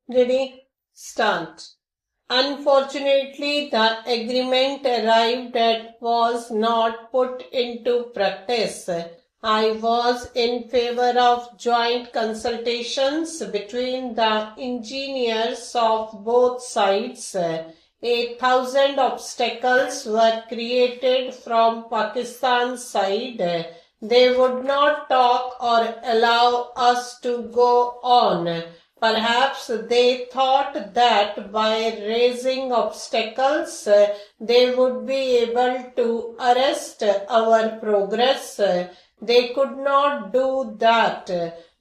Ready? Start. Unfortunately, the agreement arrived at was not put into practice. I was in favor of joint consultations between the engineers of both sides. 8,000 obstacles were created from Pakistan's side. They would not talk or allow us to go on. Perhaps they thought that by raising obstacles, they would be able to arrest our progress. They could not do that.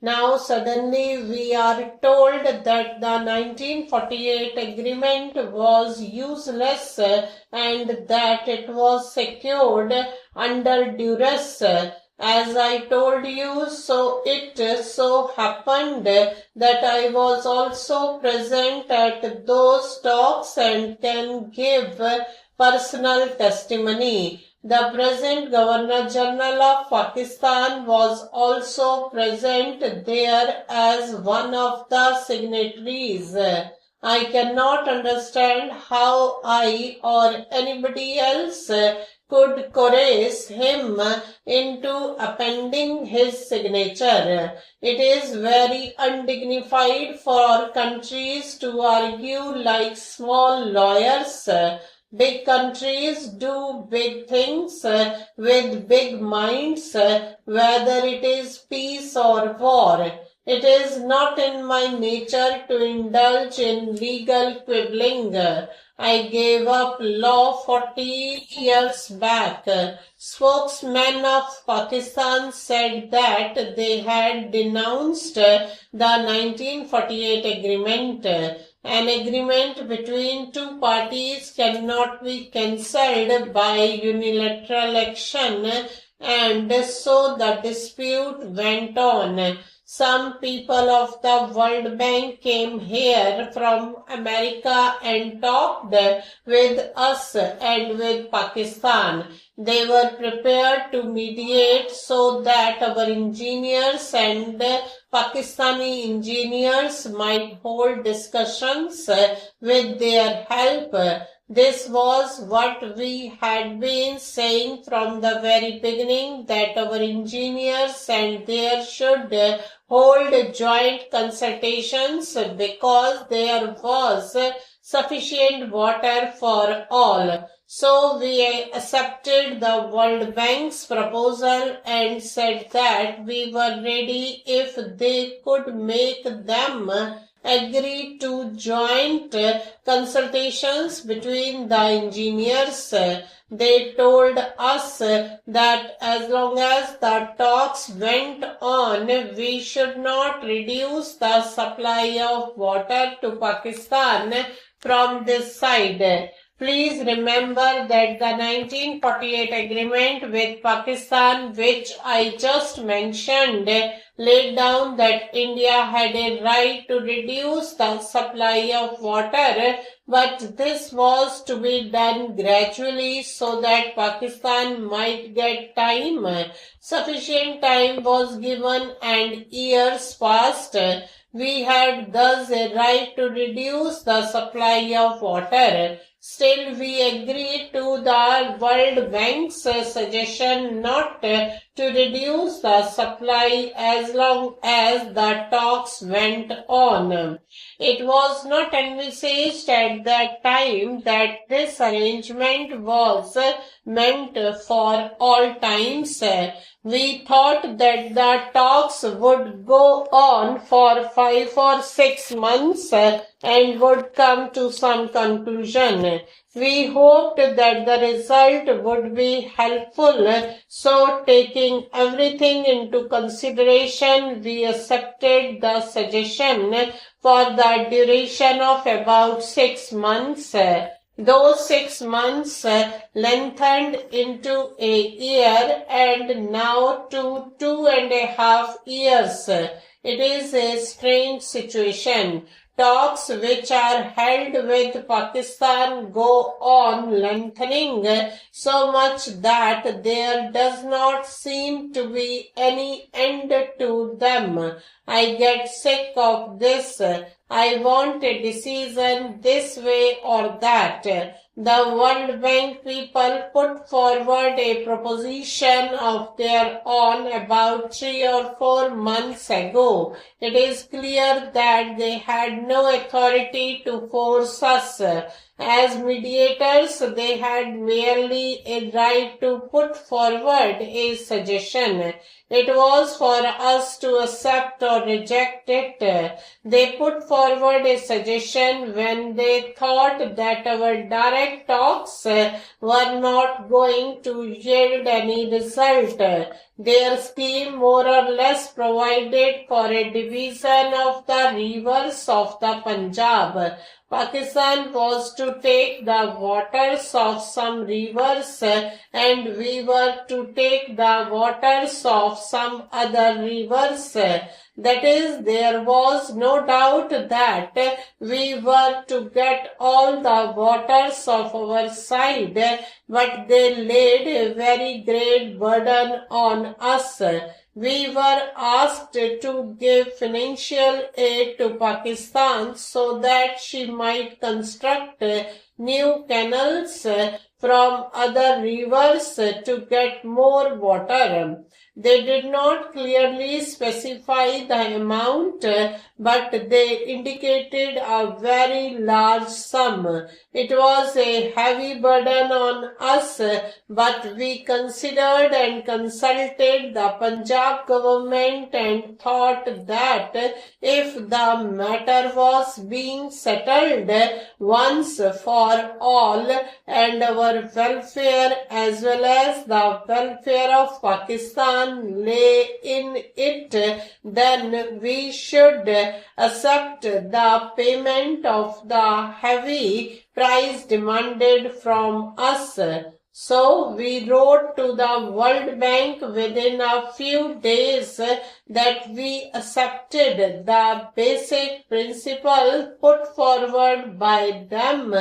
Now suddenly we are told that the 1948 agreement was useless and that it was secured under duress. As I told you, so it so happened that I was also present at those talks and can give personal testimony. The present Governor General of Pakistan was also present there as one of the signatories. I cannot understand how I or anybody else could coerce him into appending his signature. It is very undignified for countries to argue like small lawyers. Big countries do big things with big minds, whether it is peace or war. It is not in my nature to indulge in legal quibbling. I gave up law 40 years back. Spokesman of Pakistan said that they had denounced the 1948 agreement. An agreement between two parties cannot be cancelled by unilateral action, and so the dispute went on. Some people of the World Bank came here from America and talked with us and with Pakistan. They were prepared to mediate so that our engineers and Pakistani engineers might hold discussions with their help. This was what we had been saying from the very beginning, that our engineers and theirs should hold joint consultations because there was sufficient water for all. So we accepted the World Bank's proposal and said that we were ready if they could make them agree to joint consultations between the engineers. They told us that as long as the talks went on, we should not reduce the supply of water to Pakistan from this side. Please remember that the 1948 agreement with Pakistan, which I just mentioned, laid down that India had a right to reduce the supply of water, but this was to be done gradually so that Pakistan might get time. Sufficient time was given and years passed. We had thus a right to reduce the supply of water. Still, we agreed to the World Bank's suggestion not to reduce the supply as long as the talks went on. It was not envisaged at that time that this arrangement was meant for all times. We thought that the talks would go on for 5 or 6 months and would come to some conclusion. We hoped that the result would be helpful, so taking everything into consideration, we accepted the suggestion for the duration of about 6 months. Those 6 months lengthened into a year and now to 2.5 years. It is a strange situation. Talks which are held with Pakistan go on lengthening so much that there does not seem to be any end to them. I get sick of this. I want a decision this way or that. The World Bank people put forward a proposition of their own about 3 or 4 months ago. It is clear that they had no authority to force us. As mediators, they had merely a right to put forward a suggestion. It was for us to accept or reject it. They put forward a suggestion when they thought that our direct talks were not going to yield any result. Their scheme more or less provided for a division of the rivers of the Punjab. Pakistan was to take the waters of some rivers and we were to take the waters of some other rivers. That is, there was no doubt that we were to get all the waters of our side, but they laid a very great burden on us. We were asked to give financial aid to Pakistan so that she might construct new canals from other rivers to get more water. They did not clearly specify the amount, but they indicated a very large sum. It was a heavy burden on us, but we considered and consulted the Punjab government and thought that if the matter was being settled once for all and our welfare as well as the welfare of Pakistan lay in it, then we should accept the payment of the heavy price demanded from us. So we wrote to the World Bank within a few days that we accepted the basic principle put forward by them,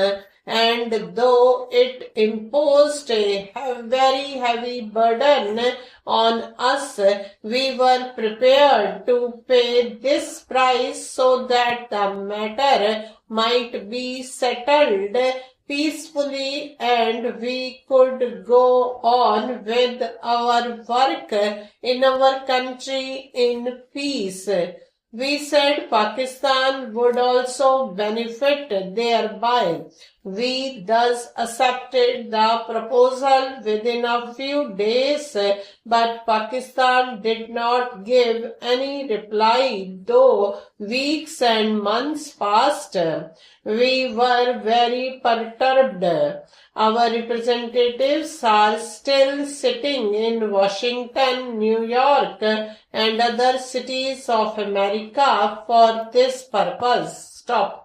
and though it imposed a very heavy burden on us, we were prepared to pay this price so that the matter might be settled peacefully and we could go on with our work in our country in peace. We said Pakistan would also benefit thereby. We thus accepted the proposal within a few days, but Pakistan did not give any reply, though weeks and months passed. We were very perturbed. Our representatives are still sitting in Washington, New York, and other cities of America for this purpose. Stop.